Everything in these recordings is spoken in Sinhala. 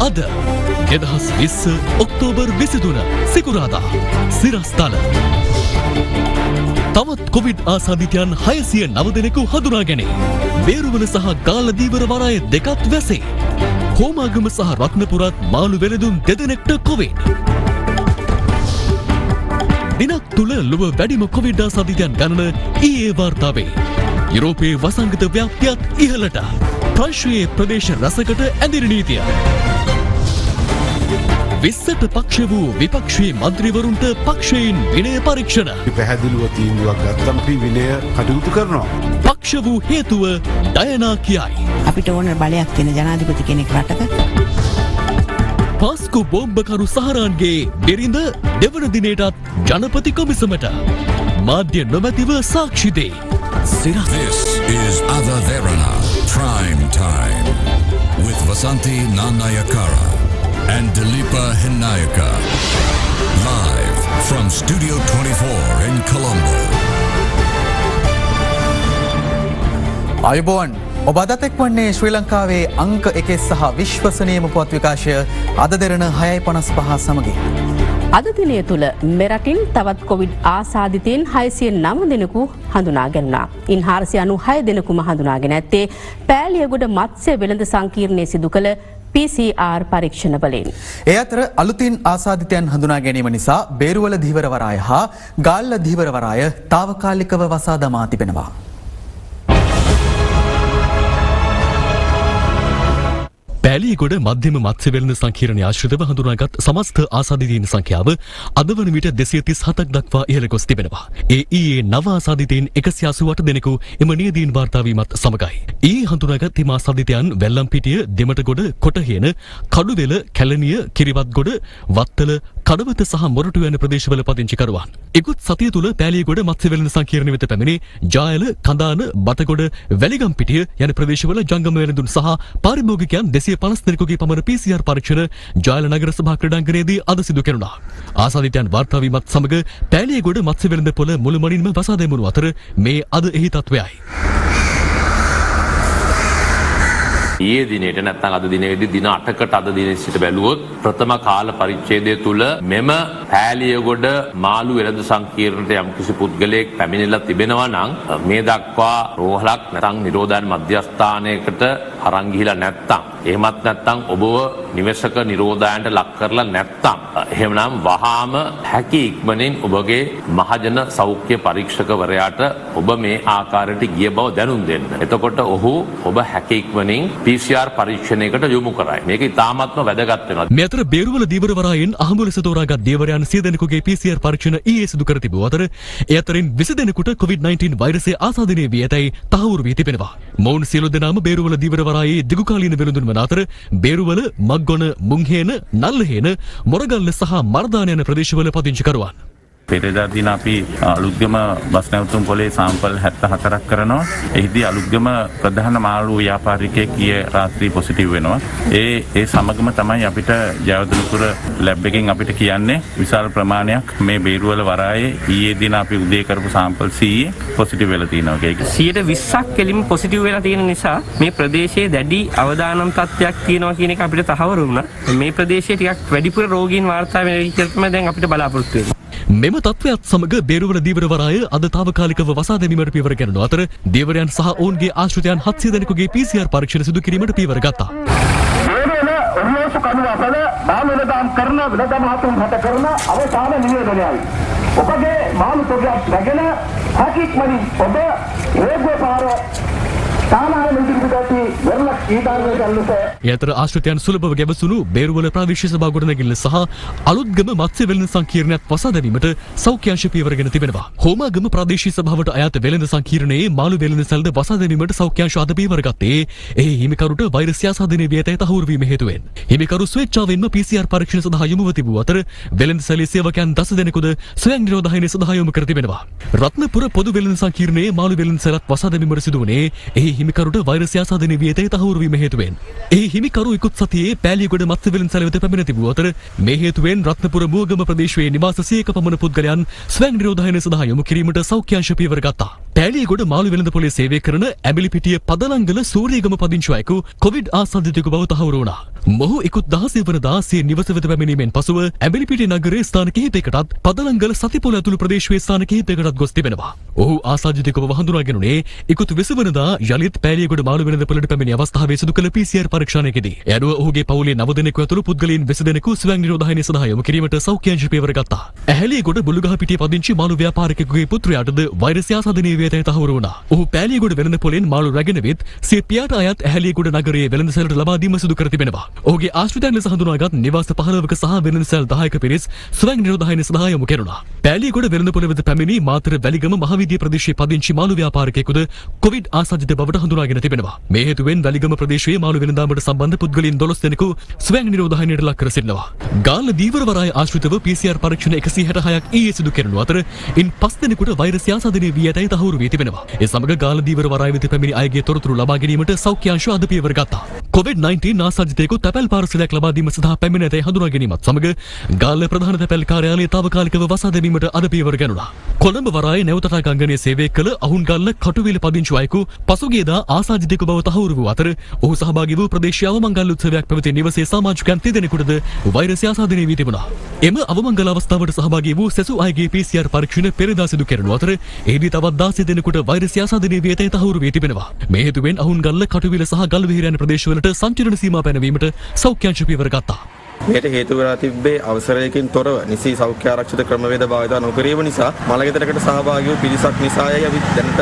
අද 2020 ඔක්තෝබර් 23 සිකුරාදා සිරස්තල තවත් කොවිඩ් ආසාදිතයන් 609 දෙනෙකු හඳුනා ගැනේ. බේරුවල සහ ගාල්ලදීවර වරාය දෙකත් වැසේ. හෝමාගම සහ රත්නපුරත් මාළු වෙළඳුන් දෙදෙනෙක්ට කොවිඩ්. දිනක් තුල ලොව වැඩිම කොවිඩ් ආසාදිතයන් ගණන ඊයේ වාර්තා වේ. යුරෝපයේ වසංගත ව්‍යාප්තියත් ඉහළට. ප්‍රංශයේ ප්‍රදේශ රසකට ඇඳිරි නීතිය. 20ට පක්ෂ වූ විපක්ෂයේ මන්ත්‍රීවරුන්ට පක්ෂයෙන් විනය පරීක්ෂණ. පැහැදිලිව තීන්දුවක් ගත්තම අපි විනය කටයුතු කරනවා. පක්ෂ වූ හේතුව ඩයනා කියයි. අපිට ඕන බලයක් තියෙන ජනාධිපති කෙනෙක් රටක. පාස්කු බෝම්බකරු සහරාන්ගේ බිරිඳ දෙවන දිනයටත් ජනපති කොමිසමට. මාධ්‍ය නොමැතිව සාක්ෂි දෙයි. This is Ada Derana Prime Time with Vasanthi Nanayakara and Dilipa Hinayaka. Live from Studio 24 in Colombo. අයුබෝවන් ඔබ අදත් එක්වන්නේ ශ්‍රී ලංකාවේ අංක 1 සහ විශ්වසනීයම පුවත් විකාශය අද දෙරණ 6:55 සමගින්. අද දිනය තුළ මෙරටින් තවත් කොවිඩ් ආසාදිතයින් 609 දෙනෙකු හඳුනා ගැනුණා. ඉන් 496 දෙනෙකුම හඳුනාගෙන ඇත්තේ පෑලියගොඩ මත්ස්‍ය වෙළඳ සංකීර්ණයේ සිදු කළ PCR පරීක්ෂණ වලින්. ඒ අතර අලුතින් ආසාදිතයන් හඳුනා ගැනීම නිසා බේරුවල ධීවර වරාය හා ගාල්ල ධීවර වරාය తాවකාලිකව වසා දමා තිබෙනවා. පෑලියගොඩ මධ්‍යම මත්ස්‍ය වෙළඳ සංකීර්ණය ආශ්‍රිතව හඳුනාගත් සමස්ත ආසාදිතයින් සංඛ්‍යාව අද වන විට 237ක් දක්වා ඉහළ ගොස් තිබෙනවා. ඊයේ නව ආසාදිතයින් 188 දෙනෙකු එම නියදීන් වාර්තා වීමත් සමගයි. ඊයේ හඳුනාගත් හිම ආසාදිතයන් වැල්ලම්පිටිය, දෙමටගොඩ, කොටහේන, කඩුවෙල, කැලණිය, කිරිවත්ගොඩ, වත්තල, කඩවත සහ මොරටු යන ප්‍රදේශවල පදිංචිකරුවන්. ඉකුත් සතිය තුල පෑලියගොඩ මත්ස්‍ය වෙළඳ සංකීර්ණය වෙත පැමිණි ජායල, කඳාන, බටගොඩ, වැලිගම්පිටිය යන ප්‍රදේශවල ජංගම වෙළඳුන් සහ පාරිභෝගිකයන් 250 දෙනෙකුගේ පමණ PCR පරීක්ෂණ ජායල නගර සභා ක්‍රීඩාංගණයේදී අද සිදු කෙරුණා. ආසාදිතයන් වාර්තා වීමත් සමග පෑලියගොඩ මත්ස්‍ය වෙළඳ පොළ මුළුමනින්ම වසා දැමුණු අතර මේ අද එහි තත්වයයි. ඊයේ දිනේට නැත්නම් අද දිනේදී දින 8කට අද දිනේ සිට බැලුවොත් ප්‍රථම කාල පරිච්ඡේදය තුල මෙම පෑලියගොඩ මාළු වෙළඳ සංකීර්ණයට යම්කිසි පුද්ගලයෙක් පැමිණිලා තිබෙනවා නම් මේ දක්වා රෝහලක් නැත්නම් නිරෝධායන මධ්‍යස්ථානයකට අරන් ගිහිලා නැත්නම් එහෙමත් නැත්නම් ඔබව නිවසක නිරෝධායනට ලක් කරලා නැත්නම් එහෙමනම් වහාම හැකි ඉක්මනින් ඔබගේ මහජන සෞඛ්‍ය පරීක්ෂකවරයාට ඔබ මේ ආකාරයට ගිය බව දැනුම් දෙන්න. එතකොට ඔහු ඔබ හැකි ඉක්මනින් PCR පරීක්ෂණයකට යොමු කරයි. මේක ඉතාමත්ම වැදගත් වෙනවා. මේ අතර බේරුවල ධීවර වරායෙන් අහඹු ලෙස තෝරාගත් ධීවරයන් 100 දෙනෙකුගේ PCR පරීක්ෂණ ඊයේ සිදු කර තිබූ අතර ඒ අතරින් 20 දෙනෙකුට COVID-19 වෛරසය ආසාදනය වී ඇතැයි තහවුරු වී තිබෙනවා. මොවුන් සියලු දෙනාම බේරුවල ධීවර වරායේ දිගුකාලීන වෙළඳුන් වන අතර බේරුවල, මග්ගොන, මුංහේන, නල්ලහේන, මොරගල්ල සහ මර්දාන යන ප්‍රදේශවල පදිංචිකරුවන්. පෙරේදා දින අපි අලුත්ගම බස් නැවතුම් පොලේ සාම්පල් 74ක් කරනවා. එහිදී අලුත්ගම ප්‍රධාන මාළු ව්‍යාපාරිකයෙක් ඊයේ රාත්‍රී පොසිටිව් වෙනවා. ඒ සමගම තමයි අපිට ජයවර්ධනපුර ලැබ් එකෙන් අපිට කියන්නේ විශාල ප්‍රමාණයක් මේ බේරුවල වරායේ ඊයේ දින අපි උදේ කරපු සාම්පල් 100 පොසිටිව් වෙලා තියෙනවා. ඒක 120ක් කෙලින්ම පොසිටිව් වෙලා තියෙන නිසා මේ ප්‍රදේශයේ දැඩි අවදානම් තත්ත්වයක් තියෙනවා කියන එක අපිට තහවුරු වුණා. මේ ප්‍රදේශයේ ටිකක් වැඩිපුර රෝගීන් වාර්තා වෙන විදිහට තමයි දැන් අපිට බලාපොරොත්තු වෙන්නේ. මෙම තත්ත්වයත් සමග බේරුවල ධීවර වරාය අද తాවකාලිකව වසා දැමීමට පියවර ගන්නු අතර ධීවරයන් සහ ඔවුන්ගේ ආශ්‍රිතයන් 700 දෙනෙකුගේ PCR පරීක්ෂණ සිදු කිරීමට පියවර ගත්තා. ඔර්ලෝසු කනුවසල මාළු වෙළඳාම් කරන වෙළඳාම් හතුන් හත කරන අවසාන නිවේදනයයි. ඔබගේ මාළු තොගයක් රැගෙන හැකියික්මනින් ඔබ රේගුවපාර යතර ආශ්‍රිතයන් සුලභව ගැවසුණු බේරුවල ප්‍රාදේශීය සභා ගොඩනැගිල්ල සහ අලුත්ගම මත්ස්‍ය වෙළඳ සංකීර්ණයත් වසා දැමීමට සෞඛ්‍ය අංශ පියවරගෙන තිබෙනවා. හෝමාගම ප්‍රාදේශීය සභාවට අයත් වෙළඳ සංකීර්ණයේ මාළු වෙළඳ සැලද වසා දැමීමට සෞඛ්‍ය අංශ අද පියවර ගත්තේ එහි හිමිකරුට වෛරසය ආසාදනය වී ඇතැයි තහවුරු වීම හේතුවෙන්. හිමිකරු ස්වේච්ඡාවෙන්ම PCR පරීක්ෂණ සඳහා යොමුව තිබූ අතර වෙළඳ සැලේ සේවකයන් 10 දෙනෙකුද ස්වයං නිරෝධායනය සඳහා යොමු කර තිබෙනවා. රත්නපුර පොදු වෙළඳ සංකීර්ණයේ මාළු වෙළඳ සැලත් වසා දැමීමට සිදු වුණේ එහි හිමිකරුට වෛරසය ආසාදනය වී ඇතැයි තහවුරු තහවුරු වීම හේතුවෙන් එහි හිමිකරු ඉකුත් සතියේ පෑලියගොඩ මත්ස්‍යවේලන් වෙත පැමිණ තිබූ අතර මේ හේතුවෙන් රත්නපුර මුවගම ප්‍රදේශයේ නිවාස 100ක පමණ පුද්ගලයන් ස්වයං නිරෝධායනය සඳහා යොමු කිරීමට සෞඛ්‍ය අංශ පියවර ගත්තා. පෑලියගොඩ මාළු වෙළඳපොලේ සේවය කරන ඇඹිලිපිටිය පදලංගල සූරියගම පදිංචි අයෙකු කොවිඩ් ආසාදිතයෙකු බව තහවුරු වුණා. මොහු ඉකුත් 16 වනදා සිය නිවස වෙත පැමිණීමෙන් පසුව ඇඹිලිපිටිය නගරයේ ස්ථාන කිහිපයකටත් පදලංගල සතිපොළ ඇතුළු ප්‍රදේශයේ ස්ථාන කිහිපයකටත් ගොස් තිබෙනවා. ඔහු ආසාදිතයෙකුව හඳුනාගෙනුනේ ඉකුත් 20 වනදා යලිත් පෑලියගොඩ මාළු වෙළඳපොළට පැමිණි අවස්ථාවේ සිදු කළ PCR පරීක්ෂණයකදී ඒ අනුව ඔහුගේ පවුලේ 9 දෙනෙකු ඇතුළු පුද්ගලයන් 20 දෙනෙකු ස්වයං නිරෝධායනය සඳහා යොමු කිරීමට සෞඛ්‍ය අංශ පියවර ගත්තා. ඇහැලියගොඩ බුලුගහපිටිය පදිංචි මාළු ව්‍යාපාරිකයෙකුගේ පුත්‍රයාටද වෛරසය ආසාදනය වී ඇතැයි තහවුරු වුණා. ඔහු පෑලියගොඩ වෙළඳපොළෙන් මාළු රැගෙන විත් සිය පියාට අයත් ඇහැලියගොඩ නගරයේ වෙළඳසැලට ලබා දීම සිදු කර තිබෙනවා. ඔහුගේ ආශ්‍රිතයන් ලෙස හඳුනාගත් නිවාස 15ක සහ වෙළඳසැල් 10ක පිරිස් ස්වයං නිරෝධායනය සඳහා යොමු කෙරුණා. පෑලියගොඩ වෙළඳපොළ වෙත පැමිණි මාතර වැලිගම මහවිදිය ප්‍රදේශයේ පදිංචි මාළු ව්‍යාපාරිකයෙකුද කොවිඩ් ආසාදිත බවට හඳුනාගෙන තිබෙනවා. මේ හේතුවෙන් වැලිගම ප්‍රදේශයේ මාළු වෙළඳාමට සම්බන්ධ පුද්ගලයන් 12 දෙනෙකු ස්වයං නිරෝධායනයට ලක් කර සිටිනවා. ගාල්ල දීවරවරාය ආශ්‍රිතව PCR පරීක්ෂණ 166ක් ඊයේ සිදු කෙරුණු අතර ඉන් 5 දෙනෙකුට වෛරසය ආසාදනය වී ඇතැයි තහවුරු වී තිබෙනවා. ඒ සමග ගාල්ල දීවරවරාය වෙත පැමිණි අයගේ තොරතුරු ලබා ගැනීමට සෞඛ්‍ය අංශ අද පියවර ගත්තා. COVID-19 ආසාදිතයෙකු තැපැල් පාර්සලයක් ලබා දීම සඳහා පැමිණ ඇතැයි හඳුනා ගැනීමත් සමග ගාල්ල ප්‍රධාන තැපැල් කාර්යාලයේ තාවකාලිකව වසා දැමීමට අද පියවර ගැනුණා. කොළඹ වරායේ නැවතටාගංගනයේ සේවය කළ අහුන්ගල්ල කටුවිල පදිංචි අයෙකු පසුගියදා ආසාදිතයෙකු බව තහවුරු වූ අතර ඔහු සහභාගී වූ ප්‍රදේශීය අවමංගල උත්සවයක් පැවති නිවසේ සමාජිකයන් 30 දෙනෙකුටද වෛරසය ආසාදනය වී තිබුණා. එම අවමංගල අවස්ථාවට සහභාගී වූ සෙසු අයගේ PCR පරීක්ෂණ පෙරදා සිදු කෙරුණු අතර එහිදී තවත් 16 දෙනෙකුට වෛරසය ආසාදනය වී ඇතැයි තහවුරු වී තිබෙනවා. මේ හේතුවෙන් අහුන්ගල්ල කටුවිල සහ ගල්විහිර යන ප්‍රදේශවලට සංචලන සීමා පැනවීමට සෞඛ්‍ය අංශ පියවර ගත්තා. මේට හේතු වෙලා තිබ්බේ අවසරයකින් තොරව නිසි සෞඛ්‍ය ආරක්ෂිත ක්‍රමවේද භාවිතා නොකිරීම නිසා මළගෙදරකට සහභාගී වූ පිරිසක් නිසායයි අපි දැනට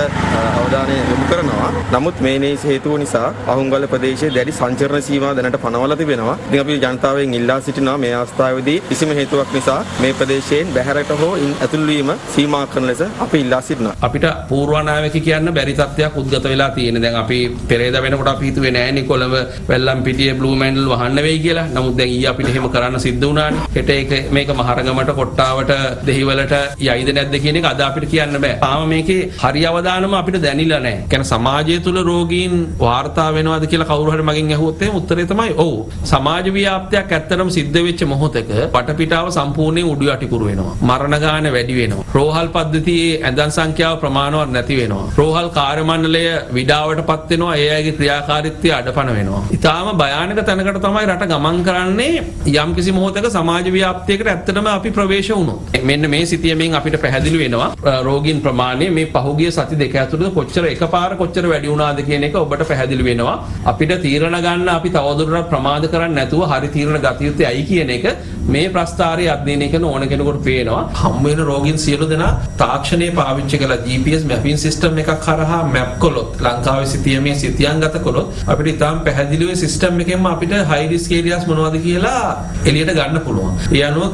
අවධානය යොමු කරනවා. නමුත් මේ හේතුව නිසා අහුන්ගල ප්‍රදේශයේ දැඩි සංචරණ සීමා දැනට පනවලා තිබෙනවා. ඉතින් අපි ජනතාවෙන් ඉල්ලා සිටිනවා මේ අවස්ථාවේදී කිසිම හේතුවක් නිසා මේ ප්‍රදේශයෙන් බැහැරට හෝ ඇතුළු වීම සීමා කරන ලෙස අපි ඉල්ලා සිටිනවා. අපිට පූර්වානාවක කියන්න බැරි තත්ත්වයක් උද්ගත වෙලා තියෙන. දැන් අපි පෙරේද වෙනකොට අපි හිතුවේ නෑනේ කොළඹ වැල්ලම්පිටියේ බ්ලූ මැන්ඩල් වහන්න වෙයි කියලා. නමුත් දැන් ඊයේ අපිට එහෙම කරන්න සිද්ධ වුණානේ. හෙට මේක මහරගමට කොට්ටාවට දෙහිවලට යයිද නැද්ද කියන එක අද අපිට කියන්න බෑ. තාම මේකේ හරි අවදානම අපිට දැනෙලා නැහැ. කියන්නේ සමාජය තුළ රෝගීන් වාර්තා වෙනවද කියලා කවුරු හරි මගෙන් අහුවොත් එහෙම උත්තරේ තමයි ඔව්. සමාජ ව්‍යාප්තියක් ඇත්තටම සිද්ධ වෙච්ච මොහොතක වටපිටාව සම්පූර්ණයෙන් උඩු යටිකුරු වෙනවා. මරණ ගාන වැඩි වෙනවා. රෝහල් පද්ධතියේ ඇඳන් සංඛ්‍යාව ප්‍රමාණවත් නැති වෙනවා. රෝහල් කාර්ය මණ්ඩලය විඩාවටපත් වෙනවා. ඒ අයගේ ක්‍රියාකාරීත්වය අඩපණ වෙනවා. ඊටාම භයානක තැනකට තමයි රට ගමන් කරන්නේ. යම් කිසි මොහොතක සමාජ ව්‍යාප්තියකට ඇත්තටම අපි ප්‍රවේශ වුණොත්. මෙන්න මේ සිතියමෙන් අපිට පැහැදිලි වෙනවා රෝගීන් ප්‍රමාණය මේ පහුගිය සති දෙක ඇතුළත කොච්චර එකපාර කොච්චර වැඩි වුණාද කියන එක ඔබට පැහැදිලි වෙනවා. අපිට තීරණ ගන්න අපි තවදුරටත් ප්‍රමාද කරන්නේ නැතුව හරි තීරණ ගත යුත්තේ ඇයි කියන එක මේ ප්‍රස්තාරයේ අධ්‍යයනය කරන ඕන කෙනෙකුට පේනවා. හම් වෙන රෝගීන් සියලු දෙනා තාක්ෂණය පාවිච්චි කරලා GPS මැපින් සිස්ටම් එකක් කරහා මැප් කළොත් ලංකාවේ සිතියමේ සිතියන්ගත කළොත් අපිට ඉතාම පැහැදිලිව සිස්ටම් එකෙන්ම අපිට හයි රිස්ක් ඒරියාස් මොනවද කියලා එළියට ගන්න පුළුවන්. ඒ අනුව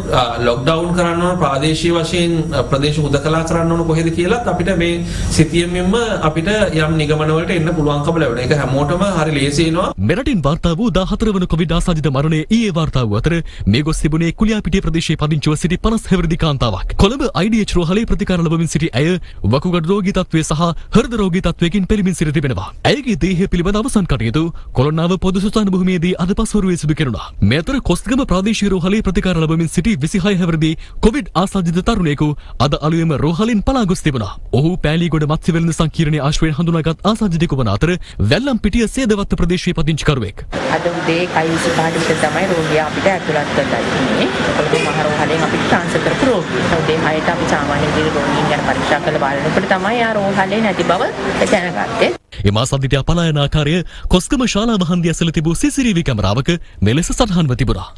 ලොක්ඩවුන් කරන්න ඕන ප්‍රාදේශීය වශයෙන් ප්‍රදේශ උදකලා කරන්න ඕන කොහෙද කියලාත් අපිට මේ සිතියමෙන්ම අපිට යම් නිගමන වලට එන්න පුළුවන්කම ලැබෙනවා. ඒක හැමෝටම හරි ලේසි වෙනවා. මෙරටින් වාර්තා වූ 14 වන කොවිඩ් ආසාදිත මරණය ඊයේ වාර්තා වූ අතර මේ ගොස් තිබුණේ කුලියාපිටිය ප්‍රදේශයේ පදිංචිව සිටි 50 හැවිරිදි කාන්තාවක්. කොළඹ IDH රෝහලේ ප්‍රතිකාර ලැබමින් සිටි ඇය වකුගඩු රෝගී තත්ත්වයේ සහ හෘද රෝගී තත්ත්වයකින් පෙළෙමින් සිට තිබෙනවා. ඇයගේ දේහය පිළිබඳ අවසන් කටයුතු කොළොන්නාව පොදු සුසාන භූමියේදී අද පස්වරුවේ සිදු කෙරුණා. මේ අතර කොස්ගම ප්‍රාදේශීය රෝහලේ ප්‍රතිකාර ලැබමින් සිටි 26 හැවිරිදි කොවිඩ් ආසාදිත තරුණයෙකු අද අලුයම රෝහලින් පලා ගොස් තිබුණා. ඔහු පෑලියගොඩ මත්ස්‍යවේලඳ සංකීර්ණයේ ආශ්‍රයෙන් හඳුනාගත් ආසාදිතයෙකු වන අතර වැල්ලම්පිටිය සේදවත්ත ප්‍රදේශයේ පදිංචිකරුවෙක්. අද උදේ කයිසි පාටිට තමයි රෝගියා අපිට ඇතුළත් කරලා ඉන්නේ. කොළඹ මහ රෝහලෙන් අපිට ට්‍රාන්ස්ෆර් කරපු රෝගියා. උදේ 6ට අපි සාමාන්‍ය විදිහට රෝගීන් ගැන පරීක්ෂා කරලා බලනකොට තමයි ආ රෝහලේ නැති බව දැනගත්තේ. එම ආසාදිතයා පලා යන ආකාරය කොස්ගම ශාලාව හන්දිය ඇසළ තිබූ CCTV කැමරාවක මෙලෙස සටහන්ව තිබුණා.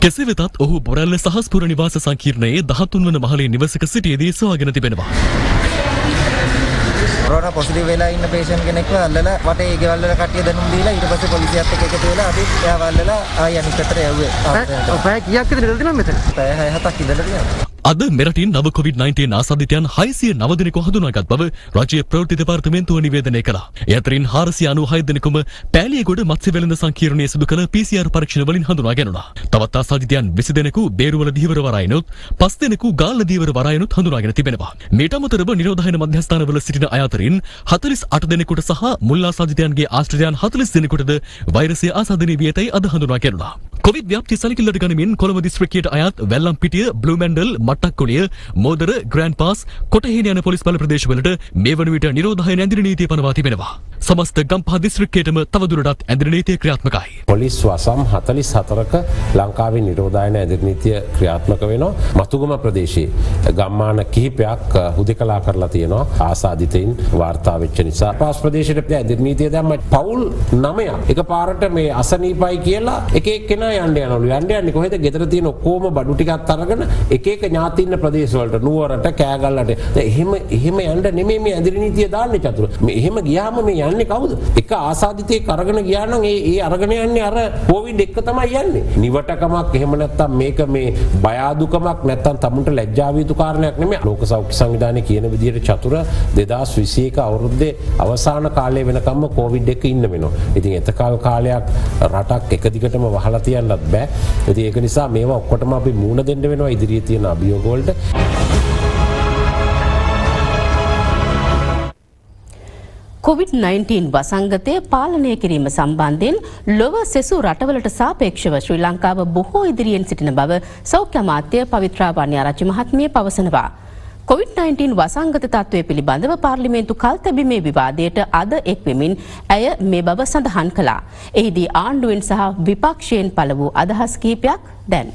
කෙසේ වෙතත් ඔහු බොරැල්ල සහස්පුර නිවාස සංකීර්ණයේ 13 වන මහලේ නිවසක සිටියේදී සොයාගෙන තිබෙනවා. කොරෝනා පොසිටිව් වෙලා ඉන්න පේෂන්ට් කෙනෙක්ව අල්ලලා වටේ ඒ ගෙවල් වල කට්ටිය දැනුම් දීලා ඊට පස්සේ පොලිසියත් එක්ක එකතු වෙලා අපි එයාව අල්ලලා ආයි අනිත් පැත්තට යවුවේ. ඔය කීයක් විතර ඉඳලා තියෙනවද මෙතන? පැය 6-7ක් ඉඳලා තියෙනවා. අද මෙරටින් නව COVID-19 ආසාදිතයන් 609 දෙනෙකු හඳුනාගත් බව රාජ්‍ය ප්‍රවෘත්ති දෙපාර්තමේන්තුව නිවේදනය කළා. ඒ අතරින් 496 දෙනෙකුම පෑලියගොඩ මත්ස්‍ය වෙළඳ සංකීර්ණයේ සිදු කළ PCR පරීක්ෂණ වලින් හඳුනා ගැනුණා. තවත් ආසාදිතයන් 20 දෙනෙකු බේරුවල දීවර වරායනොත් 5 දෙනෙකු ගාල්ල දීවර වරායනොත් හඳුනාගෙන තිබෙනවා. මීට අමතරව නිරෝධායන මධ්‍යස්ථානවල සිටින අය අතරින් 48 දෙනෙකුට සහ මුල් ආසාදිතයන්ගේ ආශ්‍රිතයන් 40 දෙනෙකුටද වෛරසය ආසාදනය වී ඇතැයි අද හඳුනා ගැනුණා. කොවිඩ් ව්‍යාප්තිය සැලකිල්ලට ගනිමින් කොළඹ දිස්ත්‍රික්කයට අයත් වැල්ලම්පිටිය, බ්ලූමැන්ඩල්, මට්ටක්කොළිය, මෝදර, ග්‍රෑන්ඩ් පාස්, කොටහේන යන පොලිස් බල ප්‍රදේශවලට මේ වන විට නිරෝධායන ඇඳිරි නීතිය පනවා තිබෙනවා. සමස්ත ගම්පහ දිස්ත්‍රික්කයටම තවදුරටත් ඇඳිරි නීතිය ක්‍රියාත්මකයි. පොලිස් වසම් 44ක ලංකාවේ නිරෝධායන ඇඳිරි නීතිය ක්‍රියාත්මක වෙනවා. මතුගම ප්‍රදේශයේ ගම්මාන කිහිපයක් හුදෙකලා කරලා තියෙනවා ආසාදිතයින් වාර්තා වෙච්ච නිසා. පාස් ප්‍රදේශයට ඇඳිරි නීතිය දැම්ම පවුල් 9ක් එකපාරට මේ අසනීපයි කියලා එක එක්කෙනා යන්න යනවලු. යන්නේ කොහෙද? ගෙදර තියෙන ඔක්කොම බඩු ටිකක් අරගෙන එක එක ඥාතින්න ප්‍රදේශ වලට නුවරට කෑගල්ලට. එහෙම යන්න නෙමෙයි මේ ඇඳිරි නීතිය දාන්නේ චතුර. මේ එහෙම ගියාම මේ යන්නේ කවුද? එක ආසාදිතයෙක් අරගෙන ගියා නම් ඒ අරගෙන යන්නේ අර කොවිඩ් එක තමයි යන්නේ. නිවටකමක් එහෙම නැත්තම් මේක මේ බය අඩුකමක් නැත්තම් තමුන්ට ලැජ්ජා විය යුතු කාරණයක් නෙමෙයි. ලෝක සෞඛ්‍ය සංවිධානය කියන විදිහට චතුර 2021 අවුරුද්දේ අවසාන කාලය වෙනකම්ම කොවිඩ් එක ඉන්න වෙනවා. ඉතින් එතකල් කාලයක් රටක් එක දිගටම වහලා තියන්නත් බෑ. ඉතින් ඒක නිසා මේවා ඔක්කොටම අපි මූණ දෙන්න වෙනවා ඉදිරියේ තියෙන අභියෝග වලට. COVID-19 වසංගතය පාලනය කිරීම සම්බන්ධයෙන් ලොව සෙසු රටවලට සාපේක්ෂව ශ්‍රී ලංකාව බොහෝ ඉදිරියෙන් සිටින බව සෞඛ්‍ය අමාත්‍ය පවිත්‍රා වන්‍යාරච්චි මහත්මිය පවසනවා. COVID-19 වසංගත තත්ත්වය පිළිබඳව පාර්ලිමේන්තු කල්තැබීමේ විවාදයට අද එක්වෙමින් ඇය මේ බව සඳහන් කළා. එහිදී ආණ්ඩුවෙන් සහ විපක්ෂයෙන් පළ වූ අදහස් කිහිපයක් දැන්.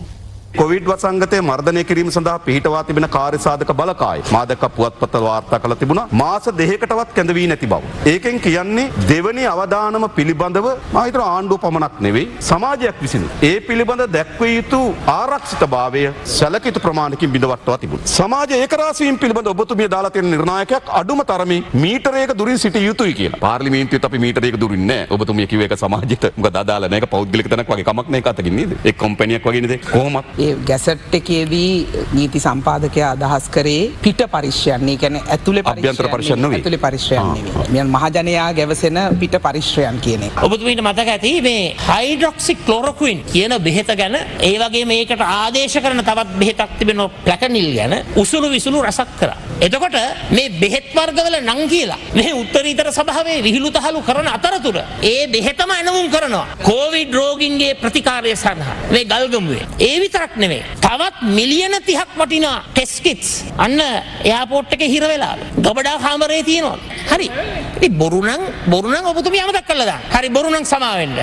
කොවිඩ් වසංගතය මර්ධනය කිරීම සඳහා පිහිටවා තිබෙන කාර්යසාධක බලකාය මාදක පුවත්පත වාර්තා කළ තිබුණා මාස 2කටවත් කැඳවී නැති බව. ඒකෙන් කියන්නේ දෙවනි අවදානම පිළිබඳව මා හිතන ආණ්ඩුව පමණක් නෙවෙයි සමාජයක් විසින් ඒ පිළිබඳ දැක්විය යුතු ආරක්ෂිතභාවය සැලකිය යුතු ප්‍රමාණයකින් බිඳවට්ටවා තිබුණා. සමාජ ඒකරාශී වීම පිළිබඳ ඔබතුමිය දාලා තියෙන නිර්ණායකයක් අඩුම තරමේ මීටරයක දුරින් සිටිය යුතුයි කියලා. පාර්ලිමේන්තුවේත් අපි මීටරයක දුරින් නැහැ. ඔබතුමිය කිව්ව එක සමාජයට මොකද අදාළ නැහැ. ඒක පෞද්ගලික තැනක් වගේ කමක් නැහැ කාතකින් නේද? ඒ කම්පැනියක් වගේ නේද? කොහොමත් ගැසට් එකේදී නීති සම්පාදකයා අදහස් කරේ පිට පරිශ්‍රයන්. ඒ කියන්නේ ඇතුලේ පරිශ්‍රයන් නෙවෙයි. ඇතුලේ පරිශ්‍රයන් නෙවෙයි. මේ මහජනයා ගැවසෙන පිට පරිශ්‍රයන් කියන එක. ඔබතුමීට මතක ඇති මේ හයිඩ්‍රොක්සි ක්ලොරොක්වින් කියන බෙහෙත ගැන ඒ වගේම මේකට ආදේශ කරන තවත් බෙහෙතක් තිබෙනවා ප්ලැකනිල් ගැන උසුළු විසුළු රසක් කරා. එතකොට මේ බෙහෙත් වර්ගවල නම් කියලා මේ උත්තරීතර සභාවේ විහිළු තහළු කරන අතරතුර ඒ බෙහෙතම අනුමුන් කරනවා කොවිඩ් රෝගීන්ගේ ප්‍රතිකාරය සඳහා මේ ගල්ගමුවේ. ඒ විතරක් නෙවෙයි තවත් මිලියන 30ක් වටිනා ටෙස්ට් කිට්ස් අන්න එයාපෝට් එකේ හිර වෙලා ගබඩා කාමරේ තියෙනවා. හරි. ඉතින් බොරු නම් ඔබතුමිය අමතක කළා දාන්න. හරි බොරු නම් සමා වෙන්න.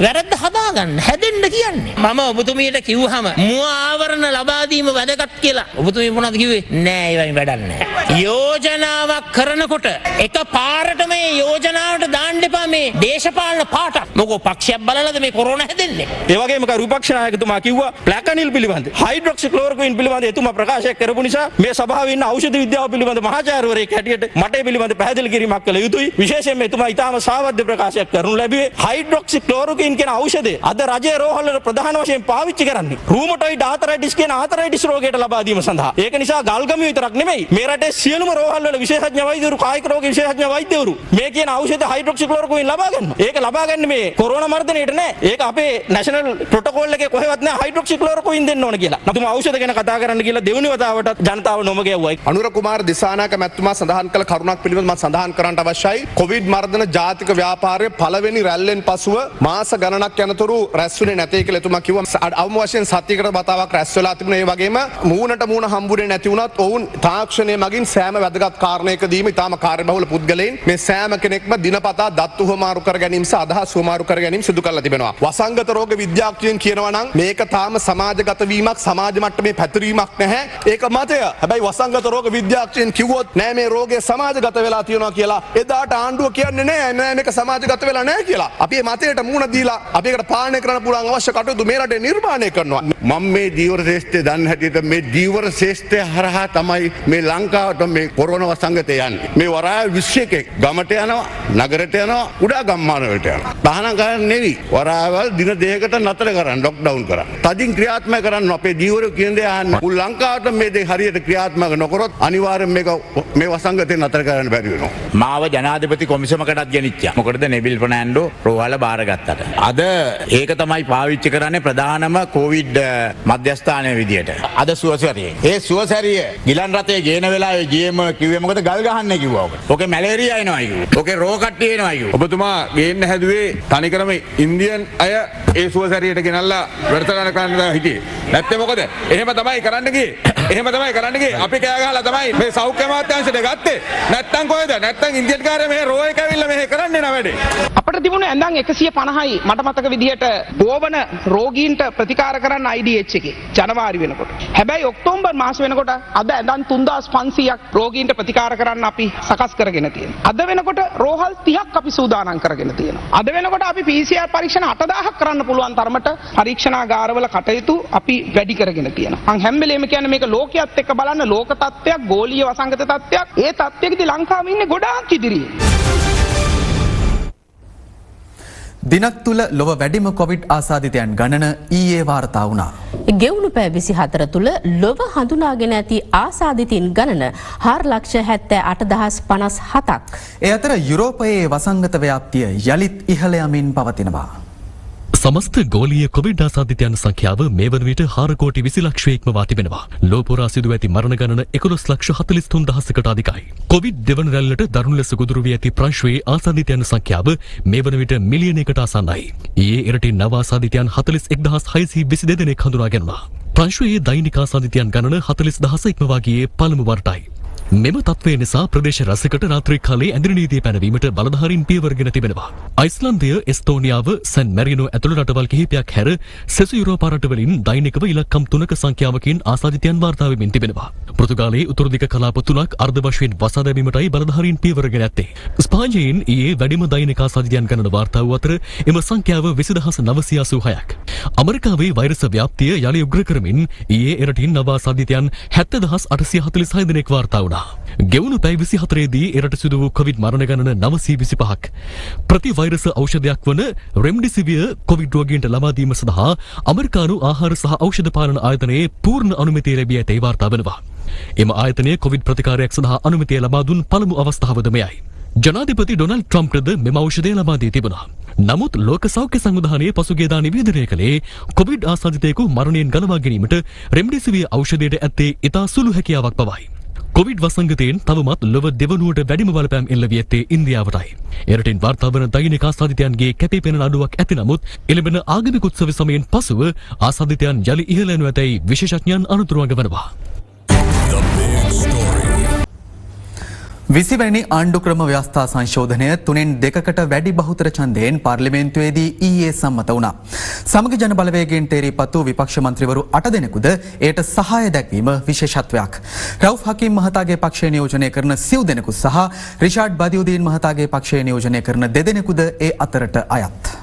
වැරද්ද හදාගන්න හැදෙන්න කියන්නේ. මම ඔබතුමියට කිව්වහම මුව ආවරණ ලබා දීම වැදගත් කියලා. ඔබතුමිය මොනවද කිව්වේ? නෑ ඒ වගේ වැඩක් නෑ. යෝජනාවක් කරනකොට එක පාරට මේ යෝජනාවට දාන්න එපා මේ දේශපාලන පාටක්. මොකෝ පක්ෂයක් බලලාද මේ කොරෝනා හැදෙන්නේ? ඒ වගේම විපක්ෂ නායකතුමා කිව්වා ප්ලැකනිල් පිළිබඳ හයිඩ්‍රොක්සි ක්ලෝරොක්වින් පිළිබඳ එතුමා ප්‍රකාශ කරපු නිසා මේ සභාවේ ඉන්න ඖෂධ විද්‍යාව පිළිබඳ මහාචාර්යවරයෙක් හැටියට මට ඒ පිළිබඳ පැහැදිලි කිරීමක් කළ යුතුයි. විශේෂයෙන්ම එතුමා ඊටාම සාවද්ද ප්‍රකාශයක් කරනු ලැබුවේ හයිඩ්‍රොක්සි ක්ලෝරොක්වින් කියන ඖෂධය අද රජයේ රෝහල් වල ප්‍රධාන වශයෙන් පාවිච්චි කරන්නේ රුමටොයිඩ් ආතරයිටිස් කියන ආතරයිටිස් රෝගයට ලබා දීම සඳහා. ඒක නිසා ගල්ගමුව විතරක් නෙමෙයි මේ රටේ සියලුම රෝහල් වල විශේෂඥ වෛද්‍යවරු කායික රෝග විශේෂඥ වෛද්‍යවරු මේ කියන ඖෂධ හයිඩ්‍රොක්සි ක්ලෝරොක්වින් ලබා ගන්නවා. ඒක ලබා ගන්නේ මේ කොරෝනා මර්ධනයට නෑ. ඒක අපේ නැෂනල් ප්‍රොටෝකෝල් එකේ කොහෙවත් නෑ හයිඩ්‍රොක්සි ක්ලෝරොක්වින් දෙන්න ඕන කියලා. නතුම ඖෂධ ගැන කතා කරන්න කියලා දෙවෙනි වතාවටත් ජනතාව නොමග යවුවයි. අනුර කුමාර දිසානායක මැතිතුමා සඳහන් කළ කරුණක් පිළිබඳව මම සඳහන් කරන්නට අවශ්‍යයි. කොවිඩ් මර්ධන ජාතික ව්‍යාපාරයේ පළවෙනි රැල්ලෙන් පසුව මාස ගණනක් යනතුරු රැස්ුනේ නැtei කියලා එතුමා කිව්වා. අවම වශයෙන් සතියකට වතාවක් රැස් වෙලා තිබුණා. ඒ වගේම මූණට මූණ හම්බුනේ නැති වුණත් ඔවුන් තාක්ෂණය මගින් සෑම වැදගත් කාරණයකදීම ඊටාම කාර්යබහුල පුද්ගලයන් මේ සෑම කෙනෙක්ම දිනපතා දත් උහුමාරු කර ගැනීම සහ අදහස් උහුමාරු කර ගැනීම සිදු කරලා තිබෙනවා. වසංගත රෝග විද්‍යාඥයන් කියනවා නම් මේක තාම සමාජගත වීමක් සමාජ මට්ටමේ පැතිරීමක් නැහැ. ඒක මතය. හැබැයි වසංගත රෝග විද්‍යාඥයන් කිව්වොත් නෑ මේ රෝගය සමාජගත වෙලා තියෙනවා කියලා එදාට ආණ්ඩුව කියන්නේ නෑ මේක සමාජගත වෙලා නෑ කියලා. අපි මේ මතයට මුහුණ දීලා අපි ඒකට පාලනය කරන්න පුළුවන් අවශ්‍ය කටයුතු මේ රටේ නිර්මාණය කරනවා. මම මේ දීවර ශ්‍රේෂ්ඨය දන්න හැටියට මේ දීවර ශ්‍රේෂ්ඨය හරහා තමයි මේ ලංකාවට මේ කොරෝනා වසංගතය යන්නේ. මේ වරාය 21 ගමට යනවා, නගරයට යනවා, කුඩා ගම්මාන වලට යනවා. තහනම් කරන්නේ නෙවි. වරායවල් දින දෙකකට නතර කරන්න ලොක්ඩවුන් කරන්න. තදින් ක්‍රියාත්මක තමයි කරන්න අපේ ජීවරු කියන දේ අහන්න. මුළු ලංකාවට මේ දේ හරියට ක්‍රියාත්මක නොකරොත් අනිවාර්යෙන් මේ වසංගතේ නතර කරන්න බැරි වෙනවා. මාව ජනාධිපති කොමිසමකටත් ගෙනිච්චා. මොකටද නෙවිල් ෆර්නෑන්ඩෝ රෝහල බාරගත්තට. අද ඒක තමයි පාවිච්චි කරන්නේ ප්‍රධානම කොවිඩ් මධ්‍යස්ථානය විදියට. අද සුවසැරිය. ඒ සුවසැරිය ගිලන් රථයේ ගේන වෙලාවේ GM කිව්වේ මොකද ගල් ගහන්න කිව්වා ඔක. ඕකේ මැලේරියා එනවා කිව්වා. ඕකේ රෝග කට්ටිය එනවා කිව්වා. ඔබතුමා ගේන්න හැදුවේ තනිකරම ඉන්දියන් අය ඒ සුවසැරියට ගෙනල්ලා වර්තමාන කරන්න හිටියේ. නැත්නම් මොකද? එහෙම තමයි කරන්න ගියේ. එහෙම තමයි කරන්න ගියේ. අපි කෑ ගහලා තමයි මේ සෞඛ්‍ය අමාත්‍යාංශයට ගත්තේ. නැත්නම් කොහෙද? නැත්නම් ඉන්දියන් කාර්යය මේ රෝ එක ඇවිල්ලා මෙහෙ කරන්නේ නැ වැඩේ. අපිට තිබුණේ ඇඳන් 150යි මට මතක විදිහට බෝවන රෝගීන්ට ප්‍රතිකාර කරන්න IDH එකේ ජනවාරි වෙනකොට. හැබැයි ඔක්තෝබර් මාස වෙනකොට අද ඇඳන් 3500ක් රෝගීන්ට ප්‍රතිකාර කරන්න අපි සකස් කරගෙන තියෙනවා. අද වෙනකොට රෝහල් 30ක් අපි සූදානම් කරගෙන තියෙනවා. අද වෙනකොට අපි PCR පරීක්ෂණ 8000ක් කරන්න පුළුවන් තරමට පරීක්ෂණාගාරවල කටයුතු අපි වැඩි කරගෙන තියෙනවා. මං හැම වෙලේම කියන්නේ මේක ලෝකයේත් එක්ක බලන්න ලෝක තත්ත්වයක් ගෝලීය වසංගත තත්ත්වයක්. ඒ තත්ත්වයකදී ලංකාව ඉන්නේ ගොඩාක් ඉදිරියේ. දිනක් තුළ ලොව වැඩිම කොවිඩ් ආසාදිතයන් ගණන ඊයේ වාර්තා වුණා. ගෙවුණු පැය 24 තුළ ලොව හඳුනාගෙන ඇති ආසාදිතින් ගණන 4,78,057ක්. ඒ අතර යුරෝපයේ වසංගත ව්‍යාප්තිය යළිත් ඉහළ යමින් පවතිනවා. සමස්ත ගෝලීය කොවිඩ් ආසාදිතයන් සංඛ්‍යාව මේ වන විට 4 කෝටි 20 ලක්ෂ ඉක්මවා තිබෙනවා. ලොව පුරා සිදුව ඇති මරණ ගණන 11 ලක්ෂ 43,000කට අධිකයි. කොවිඩ් දෙවන රැල්ලට දරුණු ලෙස ගොදුරු වී ඇති ප්‍රංශයේ ආසාදිතයන් සංඛ්‍යාව මේ වන විට මිලියනයකට ආසන්නයි. ඊයේ එරටින් නව ආසාදිතයන් 41,622 දෙනෙක් හඳුනා ගැනුණා. ප්‍රංශයේ දෛනික ආසාදිතයන් ගණන 40,000 ඉක්මවා ගියේ පළමු වරටයි. මෙම තත්ත්වය නිසා ප්‍රදේශ රැසකට රාත්‍රී කාලයේ ඇඳිරි නීතිය පැනවීමට බලධාරීන් පියවරගෙන තිබෙනවා. අයිස්ලන්තය, එස්තෝනියාව, සැන් මැරිනෝ ඇතුළු රටවල් කිහිපයක් හැර සෙසු යුරෝපා රටවලින් දෛනිකව ඉලක්කම් 3ක සංඛ්‍යාවකින් ආසාදිතයන් වාර්තා වෙමින් තිබෙනවා. පෘතුගාලයේ උතුරු දිග කලාප 3ක් අර්ධ වශයෙන් වසා දැමීමටයි බලධාරීන් පියවරගෙන ඇත්තේ. ස්පාඤ්ඤයෙන් ඊයේ වැඩිම දෛනික ආසාදිතයන් ගණන වාර්තා වූ අතර එම සංඛ්‍යාව 20,986ක්. ඇමරිකාවේ වෛරස ව්‍යාප්තිය යළි උග්‍ර කරමින් ඊයේ එරටින් නව ආසාදිතයන් 70,846 දෙනෙක් වාර්තා වුණා. ගෙවුණු පැය 24 දී එරට සිදු වූ කොවිඩ් මරණ ගණන 925ක්. ප්‍රති වෛරස ඖෂධයක් වන රෙම්ඩිසිවිර් කොවිඩ් රෝගීන්ට ලබා දීම සඳහා ඇමරිකානු ආහාර සහ ඖෂධ පාලන ආයතනයේ පූර්ණ අනුමැතිය ලැබී ඇතැයි වාර්තා වෙනවා. එම ආයතනය කොවිඩ් ප්‍රතිකාරයක් සඳහා අනුමැතිය ලබා දුන් පළමු අවස්ථාවද මෙයයි. ජනාධිපති ඩොනල්ඩ් ට්‍රම්ප්ද මෙම ඖෂධය ලබා දී තිබුණා. නමුත් ලෝක සෞඛ්‍ය සංවිධානයේ පසුගියදා නිවේදනය කළේ කොවිඩ් ආසාදිතයෙකු මරණයෙන් ගලවා ගැනීමට රෙම්ඩිසිවිර් ඖෂධයට ඇත්තේ ඉතා සුළු හැකියාවක් බවයි. කොවිඩ් වසංගතයෙන් තවමත් ලොව දෙවනුවට වැඩිම බලපෑම් එල්ල වී ඇත්තේ ඉන්දියාවටයි. එරටින් වාර්තා වන දෛනික ආසාදිතයන්ගේ කැපිපෙනෙන අඩුවක් ඇති නමුත් එළඹෙන ආගමික උත්සව සමයෙන් පසුව ආසාදිතයන් යලි ඉහළ යනු ඇතැයි විශේෂඥයන් අනුතුරු අඟවනවා. 20 ආණ්ඩුක්‍රම ව්‍යවස්ථා සංශෝධනය 3/2කට වැඩි බහුතර ඡන්දයෙන් පාර්ලිමේන්තුවේදී ඊයේ සම්මත වුණා. සමග ජන බලවේගයෙන් තේරීපත් වූ විපක්ෂ මන්ත්‍රීවරු 8 දෙනෙකුද එයට සහාය දැක්වීම විශේෂත්වයක්. රවුෆ් හකීම් මහතාගේ පක්ෂය නියෝජනය කරන සිව් දෙනෙකු සහ රිෂාඩ් බදියුදීන් මහතාගේ පක්ෂය නියෝජනය කරන දෙදෙනෙකුද ඒ අතරට අයත්.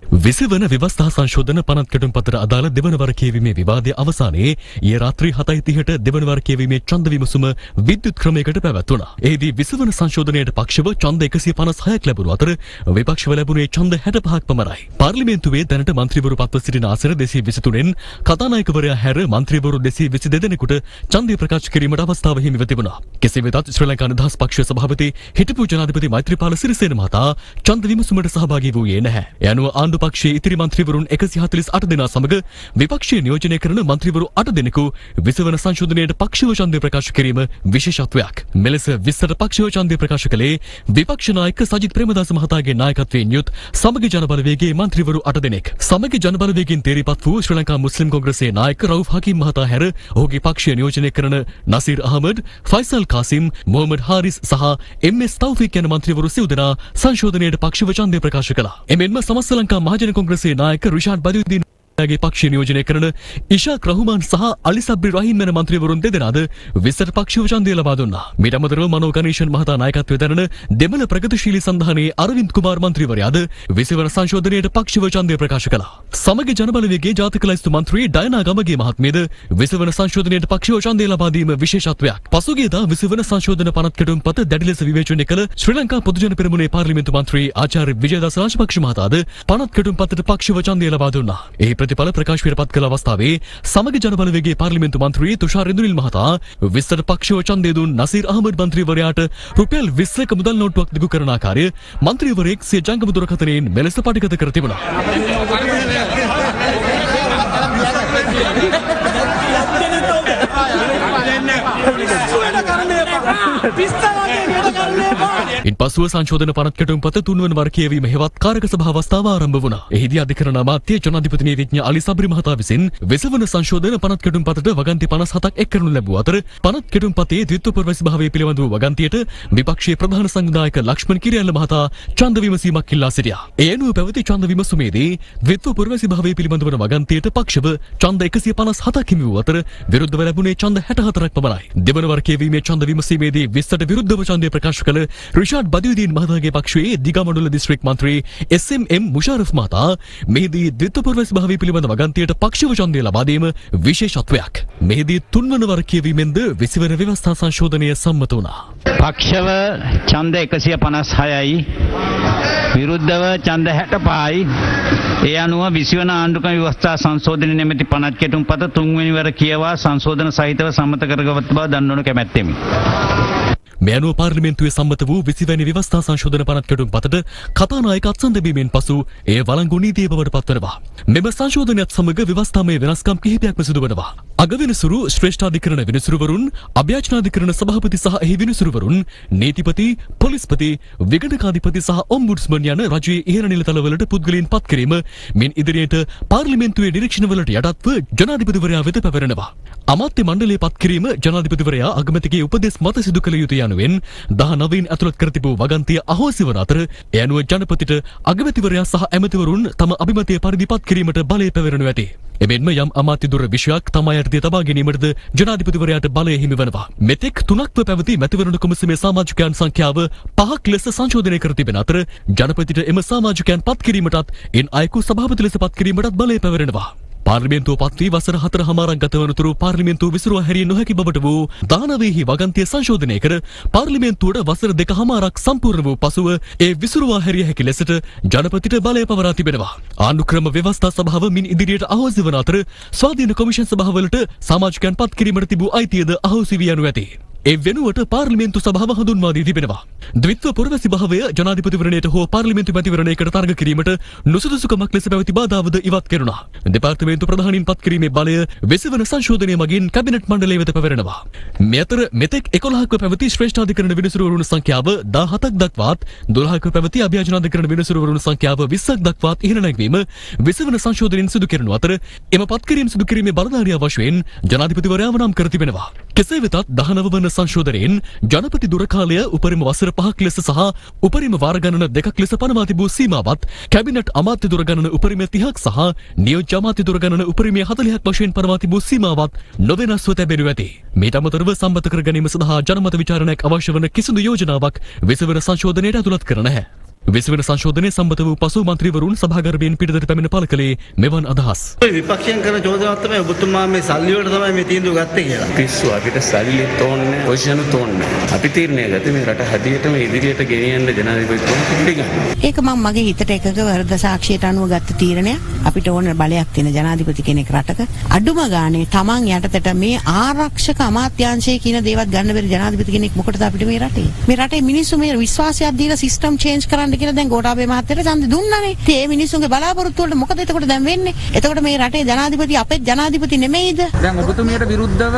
20 වන ව්‍යවස්ථා සංශෝධන පනත් කෙටුම්පතට අදාළ දෙවන වර කියවීමේ විවාදය අවසානයේ ඊයේ රාත්‍රී 7:30ට දෙවන වර කියවීමේ ඡන්ද විමසුම විද්‍යුත් ක්‍රමයකට පැවැත්වුණා. එෙහිදී 20 වන සංශෝධනයට පක්ෂව ඡන්ද 156ක් ලැබුණු අතර විපක්ෂව ලැබුණේ ඡන්ද 65ක් පමණයි. පාර්ලිමේන්තුවේ දැනට මන්ත්‍රීවරු පත්ව සිටින ආසන 223න් කතානායකවරයා හැර මන්ත්‍රීවරු 222 දෙනෙකුට ඡන්දය ප්‍රකාශ කිරීමට අවස්ථාව හිමිව තිබුණා. කෙසේ වෙතත් ශ්‍රී ලංකා නිදහස් පක්ෂයේ සභාපති හිටපු ජනාධිපති මෛත්‍රීපාල සිරිසේන මහතා ඡන්ද විමසුමට සහභාගී වූයේ නැහැ. යනුව පක්ෂයේ ඉතිරි මන්ත්‍රීවරුන් 148 දෙනා සමග විපක්ෂයේ නියෝජනය කරන මන්ත්‍රීවරු 8 දෙනෙකු 20 වන සංශෝධනයට පක්ෂව ඡන්දය ප්‍රකාශ කිරීම විශේෂත්වයක්. මෙලෙස 20ට පක්ෂව ඡන්දය ප්‍රකාශ කළේ විපක්ෂ නායක සජිත් ප්‍රේමදාස මහතාගේ නායකත්වයෙන් යුත් සමග ජන බලවේගයේ මන්ත්‍රීවරු 8 දෙනෙක්. සමග ජන බලවේගයෙන් තේරීපත් වූ ශ්‍රී ලංකා මුස්ලිම් කොංග්‍රසයේ නායක රවුෆ් හකීම් මහතා හැර ඔහුගේ පක්ෂය නියෝජනය කරන නසීර් අහමඩ්, ෆයිසල් කාසිම්, මොහමඩ් හාරිස් සහ එම්.එස්. තෞෆීක් යන මන්ත්‍රීවරු සිව් දෙනා සංශෝධනයට පක්ෂව ඡන්දය ප්‍රකාශ කළා. එමෙන්ම සමස්ත ලංකා මහජන කොංග්‍රසයේ නායක රිෂාඩ් බදියුදීන් ගේ පක්ෂය නියෝජනය කරන ඉෂාක් රහුමාන් සහ අලි සබ්රි රහීම් යන මන්ත්‍රීවරුන් දෙදෙනාද 20ට පක්ෂව ඡන්දය ලබා දුන්නා. මීට අමතරව මනෝ ගණේෂන් මහතා නායකත්වයේ දරන දෙමළ ප්‍රගතිශීලී සන්ධානයේ අරවින්ද් කුමාර් මන්ත්‍රීවරයාද 20 වන සංශෝධනයට පක්ෂව ඡන්දය ප්‍රකාශ කළා. සමග ජන බලවේගයේ ජාතික ලයිස්තු මන්ත්‍රී ඩයනා ගමගේ මහත්මියද 20 වන සංශෝධනයට පක්ෂව ඡන්දය ලබා දීම විශේෂත්වයක්. පසුගියදා 20 වන සංශෝධන පනත් කෙටුම්පත දැඩි ලෙස විවේචනය කළ ශ්‍රී ලංකා පොදුජන පෙරමුණේ පාර්ලිමේන්තු මන්ත්‍රී ආචාර්ය විජේදාස රාජපක්ෂ මහතාද පනත් කෙටුම්පතට පක්ෂව ඡන්දය ලබා දුන්නා. ප්‍රතිඵල ප්‍රකාශයට පත් කළ අවස්ථාවේ සමග ජන බලවේගයේ පාර්ලිමේන්තු මන්ත්‍රී තුෂාර ඉන්දුනිල් මහතා 20ට පක්ෂව ඡන්දය දුන් නසීර් අහමඩ් මන්ත්‍රීවරයාට රුපියල් 20ක මුදල් නෝට්ටුවක් දිගු කරන ආකාරය මන්ත්‍රීවරයෙක් සිය ජංගම දුරකථනයෙන් මෙලෙස පටිගත කර තිබුණා. ඉන්පසුව සංශෝධන පනත් කෙටුම්පත තුන්වන වර කියවීම හෙවත් කාරක සභාව අවස්ථාව ආරම්භ වුණා. එහිදී අධිකරණ අමාත්‍ය ජනාධිපති නීතිඥ අලි සබ්රි මහතා විසින් 20 වන සංශෝධන පනත් කෙටුම්පතට වගන්ති 57ක් එක් කරනු ලැබුව අතර පනත් කෙටුම්පතේ ද්විත්ව පුරවැසි භාවය පිළිබඳව වගන්තියට විපක්ෂයේ ප්‍රධාන සංවිධායක ලක්ෂ්මන් කිරියල්ල මහතා ඡන්ද විමසීමක් ඉල්ලා සිටියා. ඒ අනුව පැවති ඡන්ද විමසුමේදී ද්විත්ව පුරවැසි භාවය පිළිබඳව වගන්තියට පක්ෂව ඡන්ද 157ක් හිමි වූ අතර විරුද්ධව ලැබුණේ ඡන්ද 64ක් පමණයි. දෙවන වර කියවීමේ ඡන්ද විමසීමේදී 20ට විරුද්ධව ඡන්දය ප්‍රකාශ කළ රිෂාඩ් බදියුදීන් මහතාගේ පක්ෂයේ දිගමඩුල්ල දිස්ත්‍රික් මන්ත්‍රී SMM මුෂාරෆ් මහතා මෙහිදී ද්විත්ව පුරවැසි භාවය පිළිබඳ වගන්තියට පක්ෂව ඡන්දය ලබා දීම විශේෂත්වයක්. මෙහිදී තුන්වන වර කියවීමෙන්ද 20 වන ව්‍යවස්ථා සංශෝධනය සම්මත වුණා. පක්ෂව ඡන්ද 156යි විරුද්ධව ඡන්ද 65යි. ඒ අනුව 20 වන ආණ්ඩුක්‍රම ව්‍යවස්ථා සංශෝධනය නැමැති පනත් කෙටුම්පත තුන්වෙනි වර කියවා සංශෝධන සහිතව සම්මත කරගත් බව දන්වනු කැමැත්තෙමි. මේ අනුව පාර්ලිමේන්තුවේ සම්මත වූ 20 වැනි ව්‍යවස්ථා සංශෝධන පනත් කෙටුම්පතට කතානායක අත්සන්දබීමෙන් පසු එය වළංගු නීතිය බවට පත්වනවා. මෙම සංශෝධනයත් සමග ව්‍යවස්ථාමය වෙනස්කම් කිහිපයක්ම සිදු වෙනවා. අගවිනිසුරු ශ්‍රේෂ්ඨාධිකරණ විනිසුරුවරුන්, අභ්‍යාචනාධිකරණ සභාපති සහ එහි විනිසුරුවරුන්, නීතිපති, පොලිස්පති, විගණකාධිපති සහ ඔම්බුඩ්ස්මන් යන රජයේ ඉහළ නිලතලවලට පුද්ගලයන් පත් කිරීම මින් ඉදිරියට පාර්ලිමේන්තුවේ නිරීක්ෂණවලට යටත්ව ජනාධිපතිවරයා වෙත පැවරෙනවා. අමාත්‍ය මණ්ඩලයේ පත් කිරීම ජනාධිපතිවරයා අගමැතිගේ උපදෙස් මත සිදු කළ යුතුය යනුවෙන් 19 ඇතුළත් කර තිබූ වගන්තිය අහෝසි වන අතර ඒ අනුව ජනපතිට අගමැතිවරයා සහ ඇමතිවරුන් තම අභිමතය පරිදි පත් කිරීමට බලය පැවරෙනු ඇති. එමෙන්ම යම් අමාත්‍ය දුර විෂයක් තම යටතේ තබා ගැනීමටද ජනාධිපතිවරයාට බලය හිමි වනවා. මෙතෙක් 3ක්ව පැවති මැතිවරණ කොමිසමේ සමාජිකයන් සංඛ්‍යාව 5ක් ලෙස සංශෝධනය කර තිබෙන අතර ජනපතිට එම සමාජිකයන් පත් කිරීමටත් එන් අයෙකු සභාපති ලෙස පත් කිරීමටත් බලය පැවරෙනවා. පාර්ලිමේන්තුව පත් වී වසර 4.5ක් ගත වනතුරු පාර්ලිමේන්තුව විසිරුවා හැරිය නොහැකි බවට වූ 19 වගන්තිය සංශෝධනය කර පාර්ලිමේන්තුවට වසර 2.5ක් සම්පූර්ණ වූ පසුව ඒ විසිරුවා හැරිය හැකි ලෙසට ජනපතිට බලය පවරා තිබෙනවා. ආණ්ඩුක්‍රම ව්‍යවස්ථා සභාව මින් ඉදිරියට අහෝසි වන අතර ස්වාධීන කොමිෂන් සභාවලට සමාජිකයන් පත් කිරීමට තිබූ අයිතියද අහෝසි වී යනු ඇති. ඒ වෙනුවට පාර්ලිමේන්තු සභාව හඳුන්වා දී තිබෙනවා. ද්විත්ව පුරවැසි භාවය ජනාධිපතිවරණයට හෝ පාර්ලිමේන්තු මැතිවරණයකට තරඟ කිරීමට නුසුදුසුකමක් ලෙස පැවති බාධාවද ඉවත් කෙරුණා. දෙපාර්තමේන්තු ප්‍රධානීන් පත් කිරීමේ බලය 20 වන සංශෝධනය මගින් කැබිනට් මණ්ඩලය වෙත පැවරෙනවා. මේ අතර මෙතෙක් 11ක්ව පැවති ශ්‍රේෂ්ඨාධිකරණ විනිසුරුවරුන් සංඛ්‍යාව 17ක් දක්වාත් 12ක්ව පැවති අභ්‍යාචනාධිකරණ විනිසුරුවරුන් සංඛ්‍යාව 20ක් දක්වාත් ඉහළ නැගවීම 20 වන සංශෝධනයෙන් සිදු කෙරෙනු අතර එම පත් කිරීම සිදු කිරීමේ බලධාරියා වශයෙන් ජනාධිපතිවරයාව නම් කර තිබෙනවා. කෙසේ වෙතත් 19 වන සංශෝධනයෙන් ජනපති දුර කාලය උපරිම වසර 5ක් ලෙස සහ උපරිම වාර ගණන 2ක් ලෙස පනවා තිබූ සීමාවත් කැබිනට් අමාත්‍ය දුර ගණන උපරිම 30ක් සහ නියෝජ්‍ය අමාත්‍ය දුර ගණන උපරිම 40ක් වශයෙන් පනවා තිබූ සීමාවත් නොවෙනස්ව තැබෙනු ඇති. මේට අමතරව සම්මත කර ගැනීම සඳහා ජනමත විචාරණයක් අවශ්‍ය වන කිසිදු යෝජනාවක් 20 වන සංශෝධනයට ඇතුළත් කර නැහැ. 20 වන සංශෝධනය සම්මත වූ පසු මන්ත්‍රීවරුන් සභාගර්භයෙන් පිටතට පැමිණ පළ කළේ මෙවන් අදහස්. විපක්ෂයන් කරන චෝදනාවක් තමයි ඔබතුමා මේ සල්ලි වලට තමයි මේ තීන්දුව ගත්තේ කියලා. පිස්සු අපිට සල්ලිත් ඕනේ පොසිෂන් උත් ඕනේ. අපි තීරණය ගත්තේ මේ රට හදියටම ඉදිරියට ගෙනියන්න ජනාධිපතිතුමා පිළිගන්නවා. ඒක මම මගේ හිතට එකක වරද සාක්ෂියට අනුව ගත්ත තීරණයක්. අපිට ඕන බලයක් තියෙන ජනාධිපති කෙනෙක් රටක අඩුම ගානේ තමන් යටතට මේ ආරක්ෂක අමාත්‍යාංශයේ කියන දේවත් ගන්න බැරි ජනාධිපති කෙනෙක් මොකටද අපිට මේ රටේ? මේ රටේ මිනිස්සු මේ විශ්වාසයක් දීලා සිස්ටම් චේන්ජ් කරන්න කියලා දැන් ගෝඨාභය මහත්තයට ඡන්ද දුන්නානේ. ඉතින් මේ මිනිස්සුන්ගේ බලාපොරොත්තු වලට මොකද එතකොට දැන් වෙන්නේ? එතකොට මේ රටේ ජනාධිපති අපේ ජනාධිපති නෙමෙයිද? දැන් ඔබතුමියට විරුද්ධව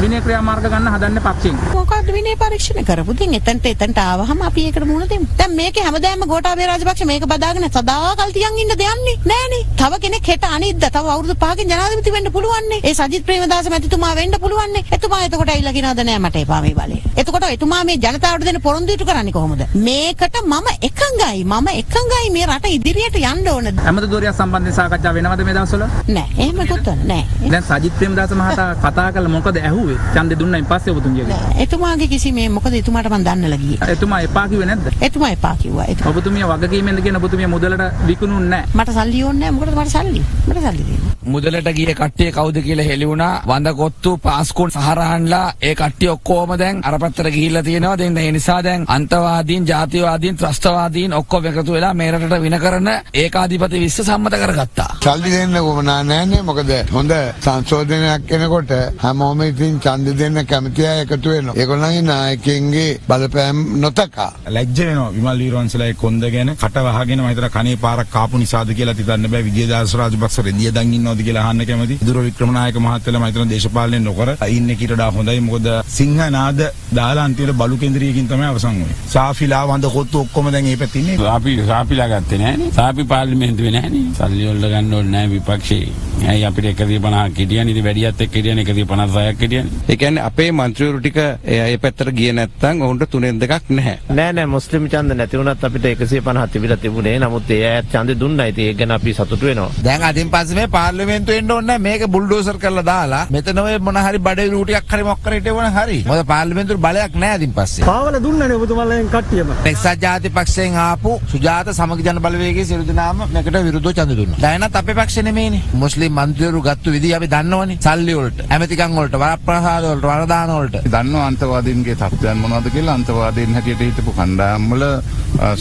විනය ක්‍රියාමාර්ග ගන්න හදන්නේ පක්ෂයෙන්. මොකක්ද විනය පරීක්ෂණ කරපු. ඉතින් එතනට ආවහම අපි ඒකට මුහුණ දෙමු. දැන් මේකේ හැමදාම ගෝඨාභය රාජපක්ෂ මේක බදාගෙන සදාකල් තියන් ඉන්න දෙන්නේ නෑනේ. තව කෙනෙක් හෙට අනිද්දා තව අවුරුදු 5කින් ජනාධිපති වෙන්න පුළුවන්නේ. ඒ සජිත් ප්‍රේමදාස මැතිතුමා වෙන්න පුළුවන්නේ. එතුමා එතකොට ඇවිල්ලා කියනවද නෑ මට එපා මේ බලය. එතකොට එතුමා මේ ජනතාවට දෙන පොරොන්දු ඉටු කරන්නේ කොහොමද? මේකට මම එකඟයි මේ රට ඉදිරියට යන්න ඕන. ඇමතිවරයා සම්බන්ධයෙන් සාකච්ඡා වෙනවද මේ දවස්වල? නෑ එහෙම කොතන නෑ. දැන් සජිත් ප්‍රේමදාස මහතා කතා කළා මොකද ඇහුවේ? ඡන්දෙ දුන්නායින් පස්සේ ඔබතුමියගේ. එතුමාගේ කිසි මේ මොකද එතුමාට මම දන්නලා ගියේ. එතුමා එපා කිව්වේ නැද්ද? එතුමා එපා කිව්වා. ඔබතුමිය වගකීමෙන්ද කියන ඔබතුමිය මුදලට විකුණුන්නේ නැහැ. මට සල්ලි ඕනේ නැහැ. මොකටද මට සල්ලි? මට සල්ලි දෙන්න. මුදලට ගිය කට්ටිය කවුද කියලා හෙළි වුණා. වඳකොත්තු පාස්කෝඩ් සහරහන්ලා ඒ කට්ටිය ඔක්කොම දැන් අර පැත්තට ගිහිල්ලා තියෙනවා. දැන් ඒ නිසා දැන් අන්තවාදීන්, ජාතිවාදීන්, ත්‍රස්තවාදීන් ඔක්කොම එකතු වෙලා මේ රටට වින කරන ඒකාධිපති විශ්ව සම්මත කරගත්තා. සල්ලි දෙන්න කොමනා නෑනේ. මොකද හොඳ සංශෝධනයක් කෙනකොට හැමෝම ඉතින් ඡන්ද දෙන්න කැමති අය එකතු වෙනවා. ඒගොල්ලන්ගේ නායකයන්ගේ බලපෑම් නොතකා. ලැජ්ජ වෙනවා විමල් වීරවංශලා කොන්ද ගැන කට වහගෙන මම හිතලා කනේ පාරක් කාපු නිසාද කියලා හිතන්න බෑ. විජේදාස රාජපක්ෂ රෙදිය දන් ඉන්නවද කියලා අහන්න කැමති. දුර වික්‍රමනායක මහත්තයලා මම හිතන දේශපාලනය නොකර ඉන්නේ කීට වඩා හොඳයි. මොකද සිංහ නාද දාලා අන්තිමට බලු කේන්ද්‍රයකින් තමයි අවසන් වෙන්නේ. සාෆිලා වඳ කොත්තු ඔක්කොම දැන් මේ පැත්තේ ඉන්නේ. අපි සාපිලා ගත්තේ නෑනේ. සාපි පාර්ලිමේන්තුවේ නෑනේ. සල්ලි වලට ගන්න ඕනේ නෑ විපක්ෂේ. ඇයි අපිට 150ක් හිටියනේ. ඉතින් වැඩියත් එක්ක හිටියනේ 156ක් හිටියනේ. ඒ කියන්නේ අපේ මන්ත්‍රීවරු ටික ඒ පැත්තට ගියේ නැත්නම් ඔවුන්ට 3-2ක් නැහැ. නෑ මුස්ලිම් ඡන්ද නැති වුණත් අපිට 150 තිබිලා තිබුණේ. නමුත් ඒ අයත් ඡන්දෙ දුන්නා. ඉතින් ඒක ගැන අපි සතුටු වෙනවා. දැන් අදින් පස්සේ මේ පාර්ලිමේන්තුව එන්න ඕනේ නැහැ. මේක බුල්ඩෝසර් කරලා දාලා මෙතන ඔය මොන හරි බඩේ රූටියක් හරි මොකක් කරේ හිටවන හරි. මොකද පාර්ලිමේන්තුවේ බලයක් නැහැ අදින් පස්සේ. පාවල දුන්නනේ ඔබතුමාලෙන් කට්ටියම. එක්සත් ජාතික පක්ෂයෙන් ආපු සුජාත සමග ජන බලවේගයේ සියලු දෙනාම මේකට විරුද්ධව ඡන්ද දුන්නා. දැනත් අපේ පක්ෂේ නෙමෙයිනේ. මුස්ලිම් මන්ත්‍රීවරු ගත්ත විදිහ අපි දන්නවනේ. සල්ලි වලට, ඇමතිකම් වලට, වරප්‍රසාද වලට, වරදාන වලට. දන්නව අන්තවාදීන්ගේ තත්ත්වයන් මොනවද කියලා. අන්තවාදීන් හැටියට හිටපු කණ්ඩායම් වල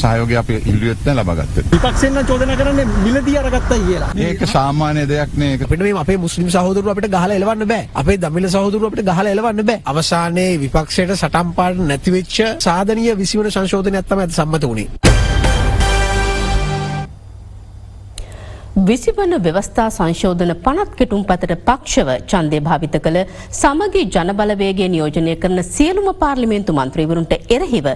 සහයෝගය අපි ඉල්ලුවෙත් නැහැ ලබා ගත්තේ. විපක්ෂෙන් නම් චෝදනා කරන්නේ මිලදී අරගත්තයි කියලා. මේක සාමාන්‍ය දෙයක් නේ. අපිට මේ අපේ මුස්ලිම් සහෝදරවරු අපිට ගහලා එලවන්න බෑ. අපේ දමිළ සහෝදරවරු අපිට ගහලා එලවන්න බෑ. අවසානයේ විපක්ෂයට සටන් පාඩ නැති වෙච්ච සාධනීය 20 වෙනි සංශෝධනයක් තමයි අද සම්මත වුණේ. 20 වන ව්‍යවස්ථා සංශෝධන 50 කෙටුම්පතට පක්ෂව ඡන්දය භාවිත කළ සමගි ජන බලවේගය නියෝජනය කරන සියලුම පාර්ලිමේන්තු මන්ත්‍රීවරුන්ට එරෙහිව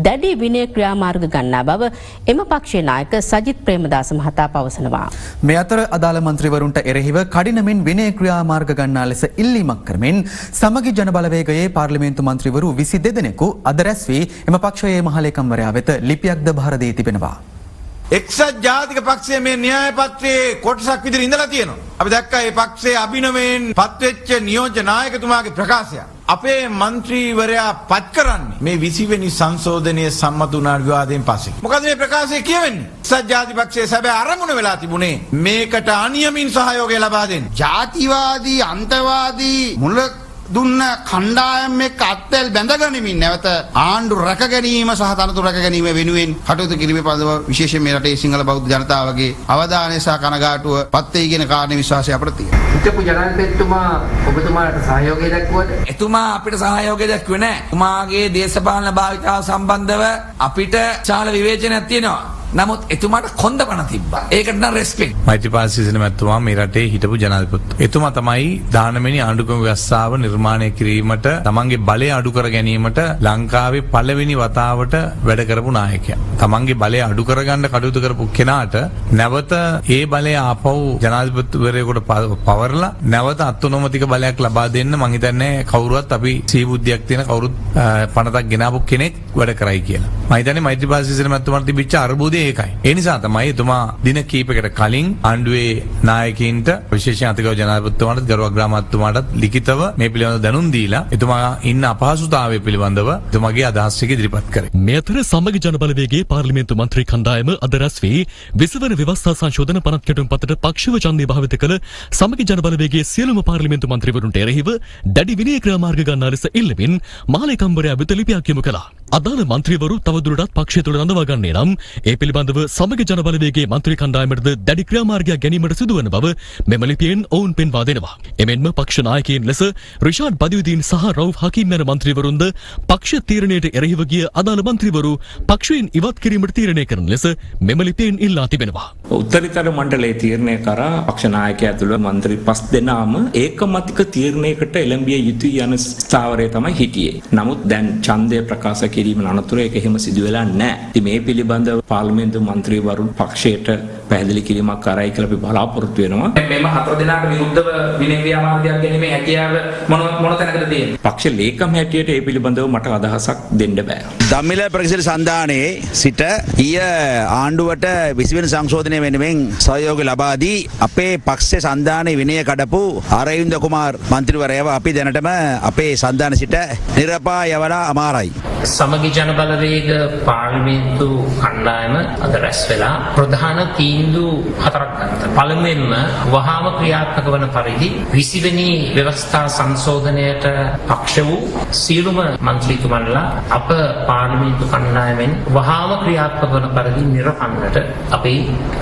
දැඩි විනය ක්‍රියාමාර්ග ගන්නා බව එම පක්ෂයේ නායක සජිත් ප්‍රේමදාස මහතා පවසනවා. මේ අතර අදාළ මන්ත්‍රීවරුන්ට එරෙහිව කඩිනමින් විනය ක්‍රියාමාර්ග ගන්නා ලෙස ඉල්ලීමක් කරමින් සමගි ජන බලවේගයේ පාර්ලිමේන්තු මන්ත්‍රීවරු 22 දෙනෙකු අද රැස් වී එම පක්ෂයේ මහලේකම්වරයා වෙත ලිපියක්ද බහර දී තිබෙනවා. එක්සත් ජාතික පක්ෂයේ මේ න්‍යාය පත්‍රයේ කොටසක් විදිහට ඉඳලා තියෙනවා. අපි දැක්කා මේ පක්ෂයේ අභිනවයෙන් පත්වෙච්ච නියෝජ්‍ය නායකතුමාගේ ප්‍රකාශය. අපේ മന്ത്രിවරයා පත් කරන්නේ මේ 20 වෙනි සංශෝධනයේ සම්මත වුණා විවාදයෙන් පස්සේ. මොකද මේ ප්‍රකාශය කියවෙන්නේ? එක්සත් ජාතික පක්ෂයේ සැබෑ අරමුණ වෙලා තිබුණේ මේකට අනියමින් සහයෝගය ලබා දෙන්න. ජාතිවාදී අන්තවාදී මුල දුන්න කණ්ඩායම් එක්ක අත්වැල් බැඳගනිමින් නැවත ආණ්ඩු රැක ගැනීම සහ තනතුරු රැක ගැනීම වෙනුවෙන් කටයුතු කිරීමේ පදව විශේෂයෙන් මේ රටේ සිංහල බෞද්ධ ජනතාවගේ අවධානය සහ කනගාටුව පත් වෙයි කියන කාරණේ විශ්වාසය අපිට තියෙනවා. හිටපු ජනාධිපතිතුමා ඔබතුමාට සහයෝගය දක්වුවද? එතුමා අපිට සහයෝගය දක්වුවේ නැහැ. එතුමාගේ දේශපාලන භාවිතාව සම්බන්ධව අපිට විශාල විවේචනයක් තියෙනවා. නමුත් එතුමාට කොන්ද පණ තිබ්බා. ඒකට නම් රෙස්පෙක්ට්. මෛත්‍රීපාල සිරිසේන මැතිතුමා මේ රටේ හිටපු ජනාධිපති. එතුමා තමයි 19වෙනි ආණ්ඩුක්‍රම ව්‍යවස්ථාව නිර්මාණය කිරීමට තමන්ගේ බලය අඩු කර ගැනීමට ලංකාවේ පළවෙනි වතාවට වැඩ කරපු නායකයා. තමන්ගේ බලය අඩු කරගන්න කටයුතු කරපු කෙනාට නැවත ඒ බලය ආපහු ජනාධිපතිවරයෙකුට පවරලා නැවත අත්නොමතික බලයක් ලබා දෙන්න මං හිතන්නේ කවුරුවත් අපි සීබුද්ධියක් තියෙන කවුරුත් පනතක් ගෙනාවු කෙනෙක් වැඩ කරයි කියලා. මම හිතන්නේ මෛත්‍රීපාල සිරිසේන මැතිතුමාට තිබිච්ච අර්බුදය ඒකයි. ඒ නිසා තමයි එතුමා දින කීපයකට කලින් ආණ්ඩුවේ නායකයින්ට විශේෂයෙන් අතිගෞරව ජනාධිපතිතුමාට ගෞරව අග්‍රාමාත්‍යතුමාට ලිඛිතව මේ පිළිබඳව දැනුම් දීලා එතුමා ඉන්න අපහසුතාවය පිළිබඳව එතුමාගේ අදහස් ටික ඉදිරිපත් කරේ. මේ අතර සමගි ජන බලවේගයේ පාර්ලිමේන්තු මන්ත්‍රී කණ්ඩායම අද රැස් වී 20 වන ව්‍යවස්ථා සංශෝධන 50 කෙටුම්පතට පක්ෂව ඡන්දය භාවිත කළ සමගි ජන බලවේගයේ සියලුම පාර්ලිමේන්තු මන්ත්‍රීවරුන්ට එරෙහිව දැඩි විනය ක්‍රියාමාර්ග ගන්නා ලෙස ඉල්ලමින් මහලේකම්වරයා වෙත ලිපියක් යොමු කළා. අදාළ මන්ත්‍රීවරු තවදුරටත් පක්ෂය තුළ රඳවා ගන්නේ නම් ඒ පිළිබඳව සමග ජන බලවේගයේ මන්ත්‍රී කණ්ඩායමටද දැඩි ක්‍රියාමාර්ගයක් ගැනීමට සිදුවන බව මෙම ලිපියෙන් ඔවුන් පෙන්වා දෙනවා. එමෙන්ම පක්ෂ නායකයින් ලෙස රිෂාඩ් බදියුදීන් සහ රවුෆ් හකීම් යන මන්ත්‍රීවරුන්ද පක්ෂ තීරණයට එරෙහිව ගිය අදාළ මන්ත්‍රීවරු පක්ෂයෙන් ඉවත් කිරීමට තීරණය කරන ලෙස මෙම ලිපියෙන් ඉල්ලා තිබෙනවා. උත්තරීතර මණ්ඩලයේ තීරණය කරා පක්ෂ නායකයා ඇතුළු මන්ත්‍රී 5 දෙනාම ඒකමතික තීරණයකට එළඹිය යුතුයි යන ස්ථාවරය තමයි හිටියේ. නමුත් දැන් ඡන්දය ප්‍රකාශ කිරීම අනතුරු ඒක එහෙම සිදු වෙලා නැහැ. ඉතින් මේ පිළිබඳව පාර්ලිමේන්තු මන්ත්‍රීවරුන් පක්ෂයට පැහැදිලි කිරීමක් කරයි කියලා අපි බලාපොරොත්තු වෙනවා. මෙම 4 දෙනාට විරුද්ධව විනය ක්‍රියාමාර්ගයක් ගැනීමේ හැකියාව මොන තැනකද තියෙන්නේ? පක්ෂ ලේකම් හැටියට ඒ පිළිබඳව මට අදහසක් දෙන්න බෑ. දමිළ ප්‍රගතිශීල සන්ධානයේ සිට ඊය ආණ්ඩුවට 20 වෙනි සංශෝධනය වෙනුවෙන් සහයෝගය ලබා දී අපේ පක්ෂයේ සන්ධානයේ විනය කඩපු අරවින්ද කුමාර් මන්ත්‍රීවරයාව අපි දැනටම අපේ සන්ධානයේ සිට නිරපා යවලා අමාරයි. සමගි ජනබලවේග පාර්ලිමේන්තු කණ්ඩායම අද රැස් වෙලා ප්‍රධාන තීන්දුව හතරක් ගත්තා. පළමුවෙන්ම වහාම ක්‍රියාත්මක වන පරිදි 20 වෙනි ව්‍යවස්ථා සංශෝධනයට පක්ෂ වූ සියලුම මන්ත්‍රීතුමන්ලා අප පාර්ලිමේන්තු කණ්ඩායමෙන් වහාම ක්‍රියාත්මක වන පරිදි නිරපන්නට අපි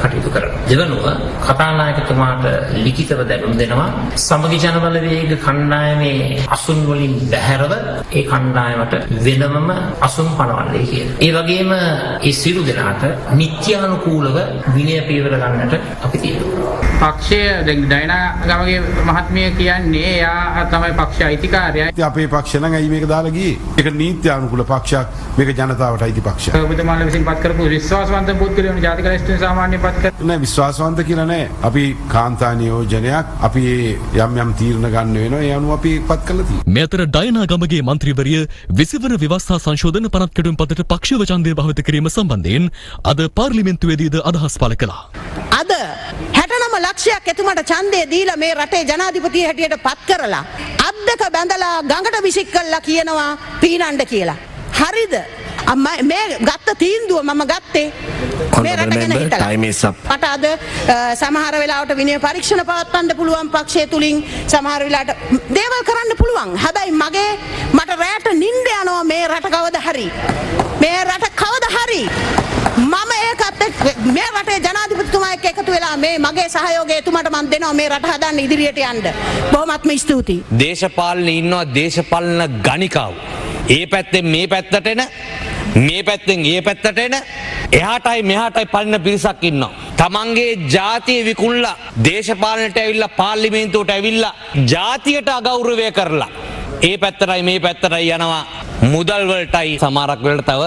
කටයුතු කරනවා. දෙවනුව කතානායකතුමාට ලිඛිතව දැනුම් දෙනවා සමගි ජනබලවේග කණ්ඩායමේ අසුන් වලින් බැහැරව ඒ කණ්ඩායමට වෙනමම අසුන් පනවන්නේ කියලා. ඒ වගේම ඒ සියලු දෙනාට නිත්‍යානුකූලව විනය පියවර ගන්නට අපි තියෙනවා. පක්ෂය ඩයිනා ගමගේ මහත්මිය කියන්නේ එයා තමයි පක්ෂ අයිතිකාරයා. අපේ පක්ෂ නම් ඇයි මේක දාලා ගියේ? ඒක නීත්‍යානුකූල පක්ෂයක්. මේක ජනතාවට අයිති පක්ෂයක්. ඔබතුමාලා විසින් පත් කරපු විශ්වාසවන්ත පුද්ගලයන් ජාතික ලැයිස්තුවේ සාමාන්‍ය පත් කර නෑ විශ්වාසවන්ත කියලා නෑ. අපි කාන්තා නියෝජනයක් අපි යම් යම් තීරණ ගන්න වෙනවා. ඒ අනුව අපි පත් කරලා තියෙනවා. මේ අතර ඩයනා ගමගේ මන්ත්‍රීවරිය 20 වන ව්‍යවස්ථා සංශෝධන පනත් කෙටුම් පතට පක්ෂව ඡන්දය භාවිත කිරීම සම්බන්ධයෙන් අද පාර්ලිමේන්තුවේදීද අදහස් පළ කළා. අද 69 ලක්ෂයක් එතුමාට ඡන්දය දීලා මේ රටේ ජනාධිපති හැටියට පත් කරලා අද්දක බැඳලා ගඟට විසික් කළා කියනවා පීනන්න කියලා. හරිද? මේ ගත්ත තීන්දුව මම ගත්තේ මේ රට ගැන හිතලා. මට අද සමහර වෙලාවට විනය පරීක්ෂණ පවත්වන්න පුළුවන් පක්ෂය තුලින් සමහර වෙලාවට දේවල් කරන්න පුළුවන්. හැබැයි මට රැට නිින්ද යනවා මේ රට කවදා හරි. මේ රට කවදා හරි මම ඒකත් මේ රටේ ජනාධිපතිතුමා එක්ක එකතු වෙලා මේ මගේ සහයෝගය එතුමාට මම දෙනවා මේ රට හදන්න ඉදිරියට යන්න. බොහොමත්ම ස්තුතියි. දේශපාලනේ ඉන්නවා දේශපාලන ගණිකාව. ඒ පැත්තෙන් මේ පැත්තට එන මේ පැත්තෙන් ඒ පැත්තට එන එහාටයි මෙහාටයි පලින පිරිසක් ඉන්නවා. තමන්ගේ ජාතිය විකුණලා දේශපාලනයට ඇවිල්ලා පාර්ලිමේන්තුවට ඇවිල්ලා ජාතියට අගෞරවය කරලා ඒ පැත්තටයි මේ පැත්තටයි යනවා. මුදල් වලටයි සමහරක් වෙලට තව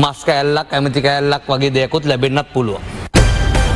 මස් කෑල්ලක් ඇමති කෑල්ලක් වගේ දෙයක්වත් ලැබෙන්නත් පුළුවන්.